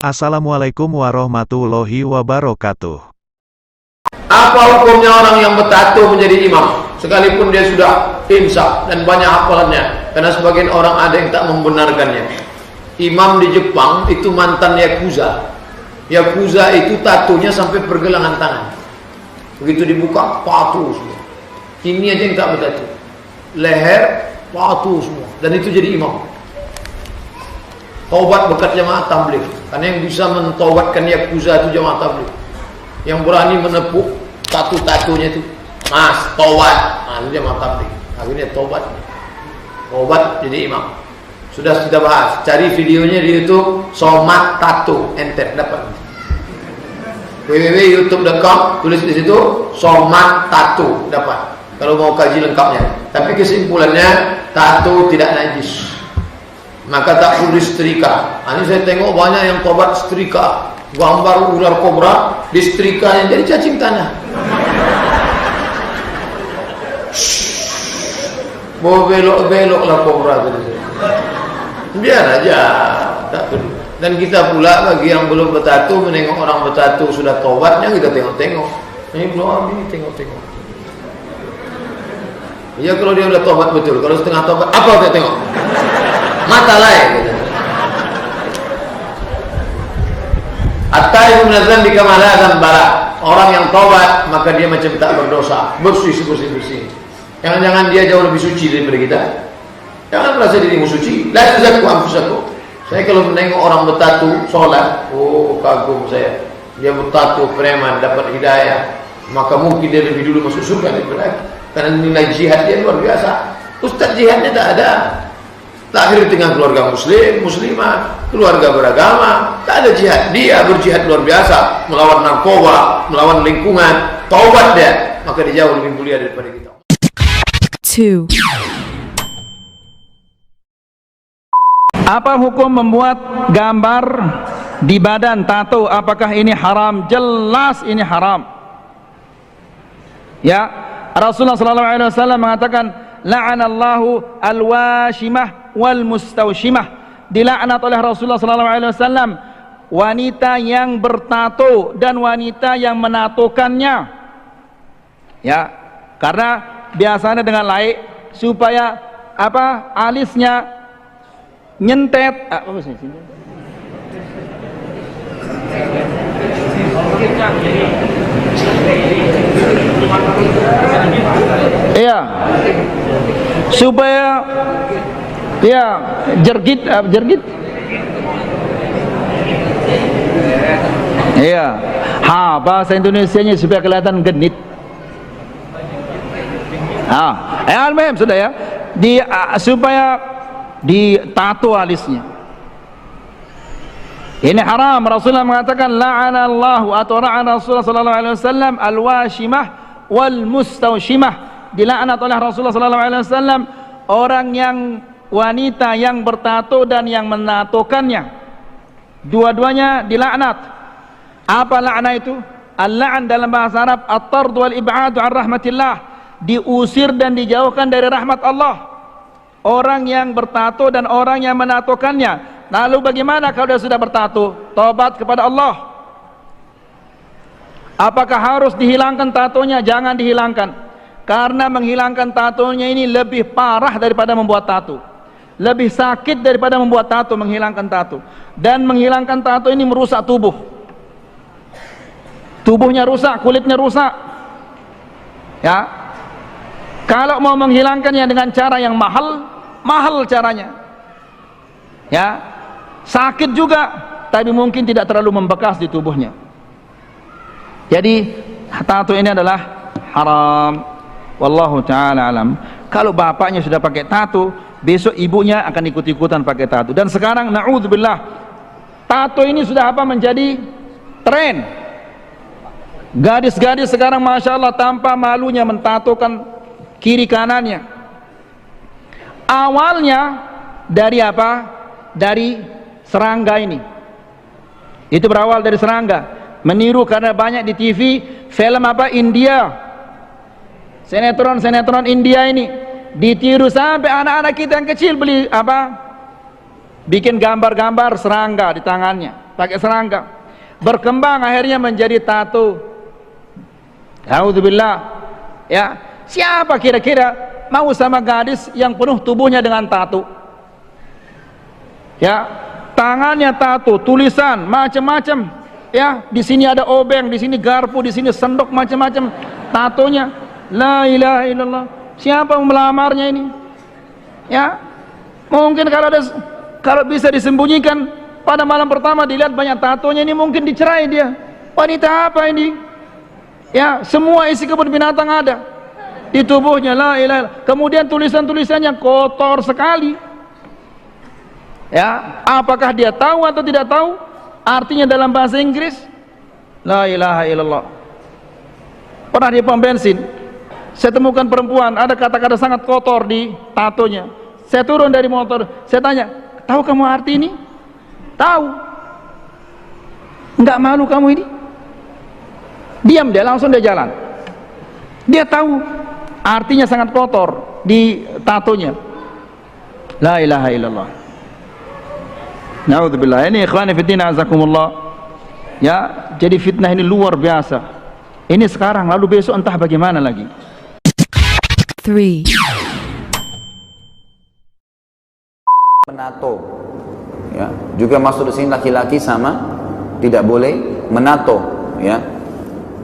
Assalamualaikum warahmatullahi wabarakatuh. Apa hukumnya orang yang bertato menjadi imam sekalipun dia sudah insaf dan banyak hafalannya? Karena sebagian orang ada yang tak membenarkannya. Imam di Jepang itu mantan Yakuza. Yakuza itu tatonya sampai pergelangan tangan. Begitu dibuka, tato semua. Ini aja yang tak bertato. Leher, tato semua. Dan itu jadi imam. Taubat berkat jamaah tabligh. Karena yang bisa mentaubatkan Yakuza itu jamaah tabligh. Yang berani menepuk tatu-tatunya itu, Mas, taubat. Nah, itu jamaah tabligh. Akhirnya taubat. Taubat jadi imam. Sudah kita bahas. Cari videonya di YouTube, Somat Tato, enter dapat. www.youtube.com, tulis di situ Somat Tato, dapat. Kalau mau kaji lengkapnya. Tapi kesimpulannya, tato tidak najis. Maka tak perlu disetrika. Ini saya tengok banyak yang tobat setrika, gambar ular kobra di setrikanya jadi cacing tanah. Mau belok-belok lah kobra tadi. Biar aja, tak perlu. Dan kita pula bagi yang belum bertato, menengok orang bertato sudah tobatnya kita tengok-tengok. Ini belum, ini tengok-tengok. Ya kalau dia udah tobat betul, kalau setengah tobat apa kita tengok? Mata lain gitu. At-taibu minadz-dzambi kama la dzambala. Orang yang taubat maka dia macam tak berdosa, bersih bersih. Jangan-jangan dia jauh lebih suci daripada kita. Jangan merasa dirimu suci. La tuzakku anfusakum. Saya kalau menengok orang bertatu sholat, oh kagum saya. Dia bertatu preman dapat hidayah, maka mungkin dia lebih dulu masuk surga daripada kita. Karena nilai jihad dia luar biasa. Ustaz jihadnya tak ada. Lahir di tengah keluarga muslim, muslimah, keluarga beragama, tak ada jihad. Dia berjihad luar biasa, melawan narkoba, melawan lingkungan, taubat dia, maka dia jauh lebih mulia daripada kita. 2. Apa hukum membuat gambar di badan tato? Apakah ini haram? Jelas ini haram. Ya, Rasulullah SAW mengatakan, la'anallahu al-washimah wal mustawshimah. Dilaknat oleh Rasulullah SAW wanita yang bertato dan wanita yang menatokannya. Ya, karena biasanya dengan laik supaya apa? Alisnya nyentet. Iya, supaya ya jergit. Iya, bahasa Indonesianya supaya kelihatan genit. Al-muhim sudah ya, supaya ditato alisnya. Ini haram. Rasulullah mengatakan la'anallahu atau la'ana Rasulullah sallallahu alaihi wasallam al-washimah wal mustawshimah. Dilaknat oleh Rasulullah sallallahu alaihi wasallam orang yang wanita yang bertato dan yang menatokannya. Dua-duanya dilaknat. Apa laknat itu? Al-la'n dalam bahasa Arab at-tard wal ib'ad 'an rahmatillah, diusir dan dijauhkan dari rahmat Allah. Orang yang bertato dan orang yang menatokannya. Lalu bagaimana kalau dia sudah bertato? Taubat kepada Allah. Apakah harus dihilangkan tatonya? Jangan dihilangkan. Karena menghilangkan tatonya ini lebih parah daripada membuat tato. Lebih sakit daripada membuat tato, menghilangkan tato. Dan menghilangkan tato ini merusak tubuh. Tubuhnya rusak, kulitnya rusak. Ya. Kalau mau menghilangkannya dengan cara yang mahal caranya. Ya. Sakit juga, tapi mungkin tidak terlalu membekas di tubuhnya. Jadi tato ini adalah haram. Wallahu ta'ala alam. Kalau bapaknya sudah pakai tato, besok ibunya akan ikut-ikutan pakai tato. Dan sekarang na'udzubillah, tato ini sudah menjadi tren. Gadis-gadis sekarang Masya Allah tanpa malunya mentatokan kiri kanannya. Awalnya dari apa? Dari serangga ini. Itu berawal dari serangga. Meniru karena banyak di TV film India. Sinetron India ini ditiru sampai anak-anak kita yang kecil beli bikin gambar-gambar serangga di tangannya. pakai serangga. Berkembang akhirnya menjadi tato. A'udzubillah. Ya, siapa kira-kira mau sama gadis yang penuh tubuhnya dengan tato? Ya, tangannya tato, tulisan macam-macam. Ya, di sini ada obeng, di sini garpu, di sini sendok, macam-macam tatonya. La ilaha illallah. Siapa yang melamarnya ini? Ya, mungkin kalau bisa disembunyikan pada malam pertama dilihat banyak tatonya, ini mungkin dicerai dia. Wanita apa ini? Ya, semua isi kebun binatang ada di tubuhnya. La ilaha illallah. Kemudian tulisan-tulisannya kotor sekali. Ya, apakah dia tahu atau tidak tahu artinya dalam bahasa Inggris? La ilaha illallah. Pernah di pom bensin saya temukan perempuan ada kata-kata sangat kotor di tatonya. Saya turun dari motor, saya tanya, tahu kamu arti ini? Tahu. Enggak malu kamu ini? Diam dia, langsung dia jalan. Dia tahu artinya sangat kotor di tatonya. La ilaha illallah. Na'udzubillah. Ini ikhwani fiddin azakumullah. Ya, jadi fitnah ini luar biasa. Ini sekarang, lalu besok entah bagaimana lagi. 3, menato, ya, juga masuk di sini laki-laki sama tidak boleh menato, ya,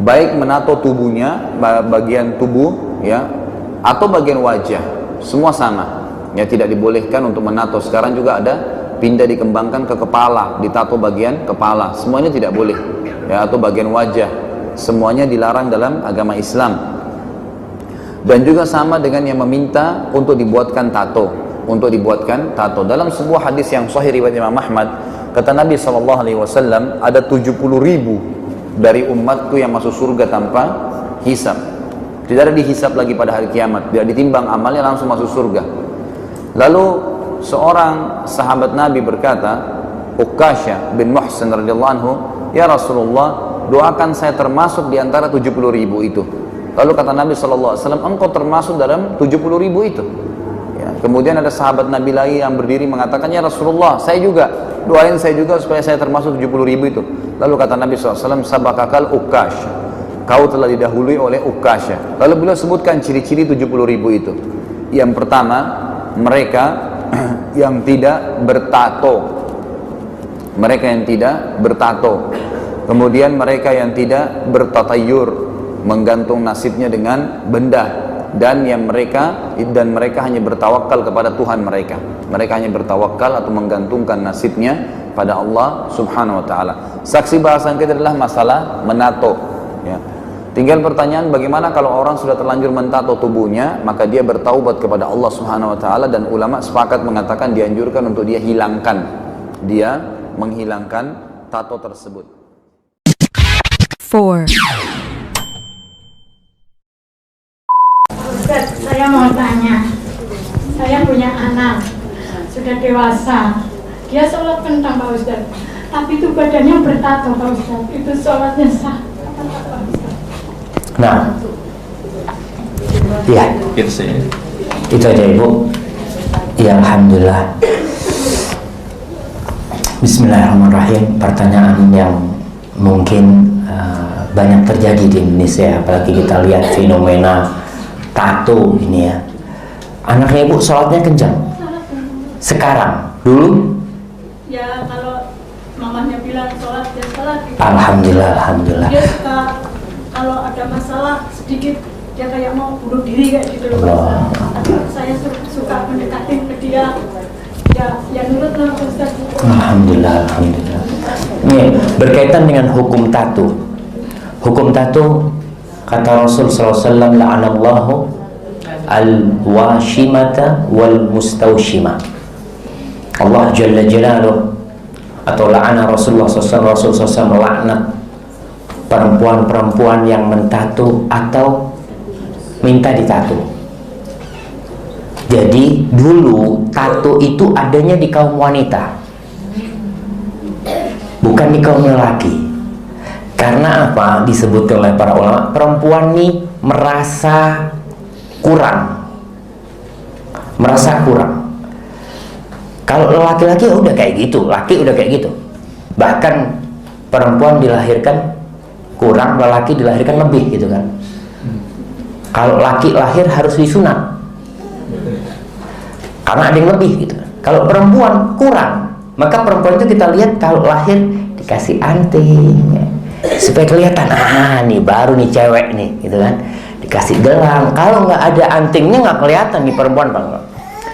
baik menato tubuhnya, bagian tubuh, ya, atau bagian wajah, semua sama, ya, tidak dibolehkan untuk menato. Sekarang juga ada pindah dikembangkan ke kepala, ditato bagian kepala, semuanya tidak boleh, ya, atau bagian wajah, semuanya dilarang dalam agama Islam. Dan juga sama dengan yang meminta untuk dibuatkan tato, dalam sebuah hadis yang sahih riwayat Imam Ahmad, kata Nabi SAW, ada 70.000 dari umatku yang masuk surga tanpa hisab. Tidak ada dihisab lagi pada hari kiamat, tidak ditimbang amalnya, langsung masuk surga. Lalu seorang sahabat Nabi berkata, Uqasha bin Muhsin radhiyallahu anhu, ya Rasulullah, doakan saya termasuk di antara 70.000 itu. Lalu kata Nabi SAW, engkau termasuk dalam 70.000 itu. Ya, kemudian ada sahabat Nabi lain yang berdiri mengatakan, ya Rasulullah, saya juga, doain saya juga supaya saya termasuk 70.000 itu. Lalu kata Nabi SAW, sabakakal Uqash, kau telah didahului oleh Uqasha. Lalu beliau sebutkan ciri-ciri 70.000 itu. Yang pertama, mereka yang tidak bertato. Kemudian mereka yang tidak bertatayur, menggantung nasibnya dengan benda, dan mereka hanya bertawakal kepada Tuhan mereka. Mereka hanya bertawakal atau menggantungkan nasibnya pada Allah Subhanahu wa taala. Saksi bahasan kita adalah masalah menato, ya. Tinggal pertanyaan, bagaimana kalau orang sudah terlanjur mentato tubuhnya, maka dia bertaubat kepada Allah Subhanahu wa taala, dan ulama sepakat mengatakan dianjurkan untuk dia menghilangkan tato tersebut. 4, Ustaz, saya mau tanya, saya punya anak sudah dewasa, dia sholat kentang Pak Ustaz, tapi itu badannya bertato Pak Ustaz, itu sholatnya sah apa tak Pak Ustaz? Nah, iya, itu aja Ibu. Ya Alhamdulillah. Bismillahirrahmanirrahim. Pertanyaan yang mungkin banyak terjadi di Indonesia, apalagi kita lihat fenomena tato ini ya. Anaknya Ibu sholatnya kencang sekarang, dulu? Ya kalau mamanya bilang sholat, dia sholat gitu. Alhamdulillah. Dia suka, kalau ada masalah sedikit, dia kayak mau bunuh diri kayak gitu loh. Tapi saya suka mendekatin ke dia, ya nurut lah Ustaz. Alhamdulillah. Ini berkaitan dengan hukum tato. Hukum tato, kata Rasul SAW, la'anallahu al-washimata wal mustawshimah. Allah Jalla Jalaluh, atau la'ana Rasulullah SAW melaknat perempuan-perempuan yang mentato atau minta ditato. Jadi dulu tato itu adanya di kaum wanita, bukan di kaum lelaki. Karena apa? Disebutkan oleh para ulama, perempuan nih merasa kurang. Kalau laki-laki udah kayak gitu, laki udah kayak gitu. Bahkan perempuan dilahirkan kurang, lelaki dilahirkan lebih gitu kan. Kalau laki lahir harus disunat karena ada yang lebih gitu. Kalau perempuan kurang, maka perempuan itu kita lihat kalau lahir dikasih anting ya, supaya kelihatan nih baru nih cewek nih gitu kan. Dikasih gelang, kalau nggak ada antingnya nggak kelihatan nih perempuan bang.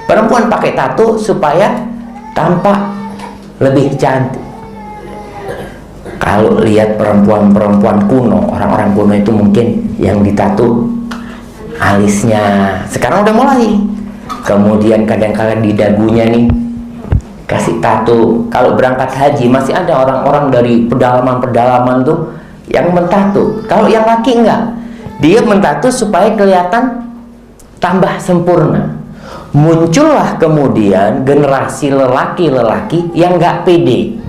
Perempuan pakai tato supaya tampak lebih cantik. Kalau lihat perempuan-perempuan kuno, orang-orang kuno itu mungkin yang ditato alisnya, sekarang udah mulai. Kemudian kadang-kadang di dagunya nih kasih tato. Kalau berangkat haji masih ada orang-orang dari pedalaman-pedalaman tuh yang mentato. Kalau yang laki enggak, dia mentato supaya kelihatan tambah sempurna. Muncullah kemudian generasi lelaki-lelaki yang enggak pede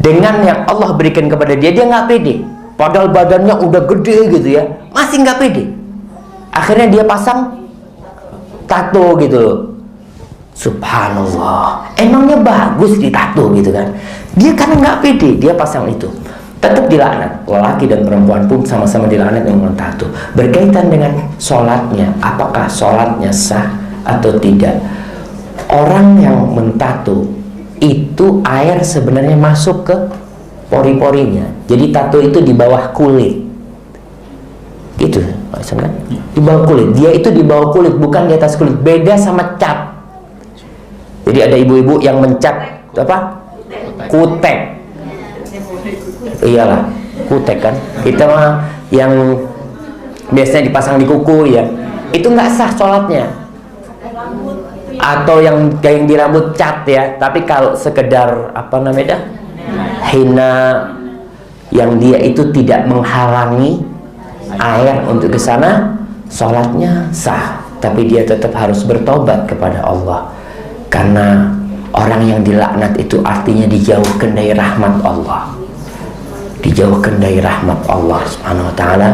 dengan yang Allah berikan kepada dia. Dia nggak pede, padahal badannya udah gede gitu ya, masih nggak pede. Akhirnya dia pasang tato gitu loh. Subhanallah, emangnya bagus ditato gitu kan. Dia karena nggak pede, dia pasang itu, tetap dilaknat. Lelaki dan perempuan pun sama-sama dilaknat yang mentato. Berkaitan dengan sholatnya, apakah sholatnya sah atau tidak? Orang yang mentato itu air sebenarnya masuk ke pori-porinya. Jadi tato itu di bawah kulit. Itu kan? Di bawah kulit. Dia itu di bawah kulit, bukan di atas kulit. Beda sama cat. Jadi ada ibu-ibu yang mencat apa? Kutek. Iyalah, kutek kan. Kita mah yang biasanya dipasang di kuku ya. Itu nggak sah sholatnya. Atau yang di rambut cat ya. Tapi kalau sekedar apa namanya hina, yang dia itu tidak menghalangi air untuk ke sana, sholatnya sah. Tapi dia tetap harus bertobat kepada Allah, karena orang yang dilaknat itu artinya dijauhkan dari rahmat Allah, dijauhkan dari rahmat Allah Subhanahu wa ta'ala.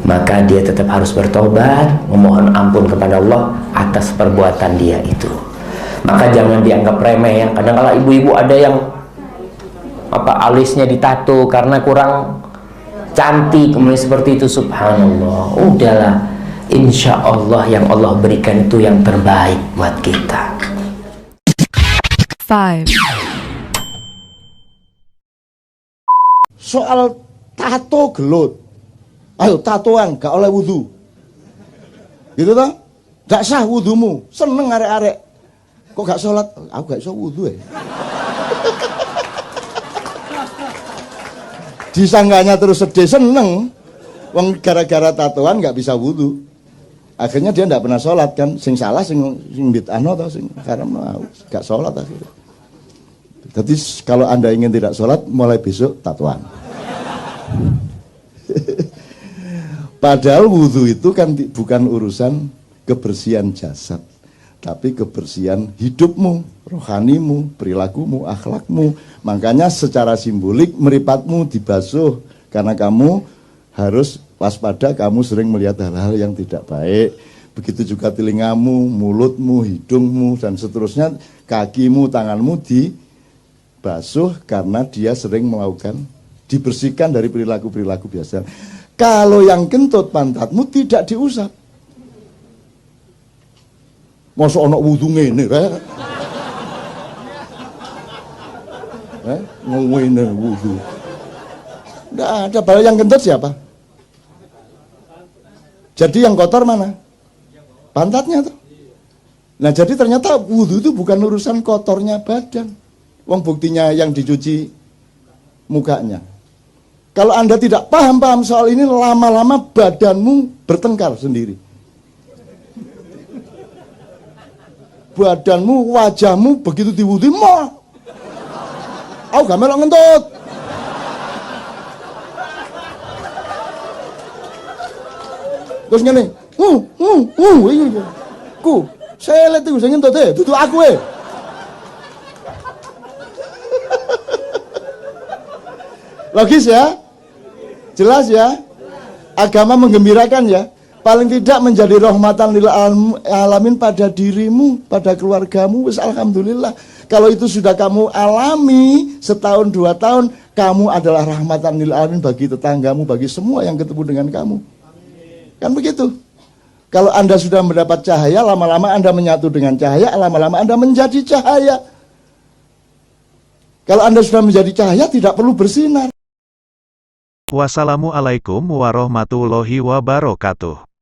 Maka dia tetap harus bertobat, memohon ampun kepada Allah atas perbuatan dia itu. Maka jangan dianggap remeh ya. Kadang-kadang ibu-ibu ada yang apa alisnya ditato karena kurang cantik, kemudian seperti itu. Subhanallah, udahlah, insya Allah yang Allah berikan itu yang terbaik buat kita. 5, Soal tato gelut, ayo tatoan gak oleh wudhu, gitu toh? Gak sah wudhumu. Seneng arek-arek kok gak sholat, aku gak iso wudhu ya. Disangganya terus sedih, seneng wong gara-gara tatoan gak bisa wudhu. Akhirnya dia gak pernah sholat kan. Sing salah sing bid'ahno atau sing karena mau gak sholat akhirnya. Jadi kalau Anda ingin tidak sholat, mulai besok tatoan. Padahal wudhu itu kan bukan urusan kebersihan jasad, tapi kebersihan hidupmu, rohanimu, perilakumu, akhlakmu. Makanya secara simbolik meripatmu dibasuh, karena kamu harus waspada, kamu sering melihat hal-hal yang tidak baik. Begitu juga telingamu, mulutmu, hidungmu, dan seterusnya. Kakimu, tanganmu dibasuh karena dia sering melakukan, dibersihkan dari perilaku-perilaku biasa. Kalau yang kentut pantatmu tidak diusap. Masa ana wudu ngene rek. Ngene wudu. Enggak ada. Padahal yang kentut siapa? Jadi yang kotor mana? Pantatnya tuh. Nah, jadi ternyata wudu itu bukan urusan kotornya badan. Wong buktinya yang dicuci mukanya. Kalau Anda tidak paham soal ini, lama-lama badanmu bertengkar sendiri. Badanmu, wajahmu begitu diwudhi, mau. Aku gak melok ngentut. Terus ngene, iya. Ku, saya lihat itu saya ngentut duduk aku Logis ya? Jelas ya? Agama menggembirakan ya? paling tidak menjadi rahmatan lil alamin pada dirimu, pada keluargamu, wis alhamdulillah. Kalau itu sudah kamu alami setahun 2 tahun, kamu adalah rahmatan lil alamin bagi tetanggamu, bagi semua yang ketemu dengan kamu. Kan begitu. Kalau Anda sudah mendapat cahaya, lama-lama Anda menyatu dengan cahaya, lama-lama Anda menjadi cahaya. Kalau Anda sudah menjadi cahaya, tidak perlu bersinar. Wassalamualaikum warahmatullahi wabarakatuh.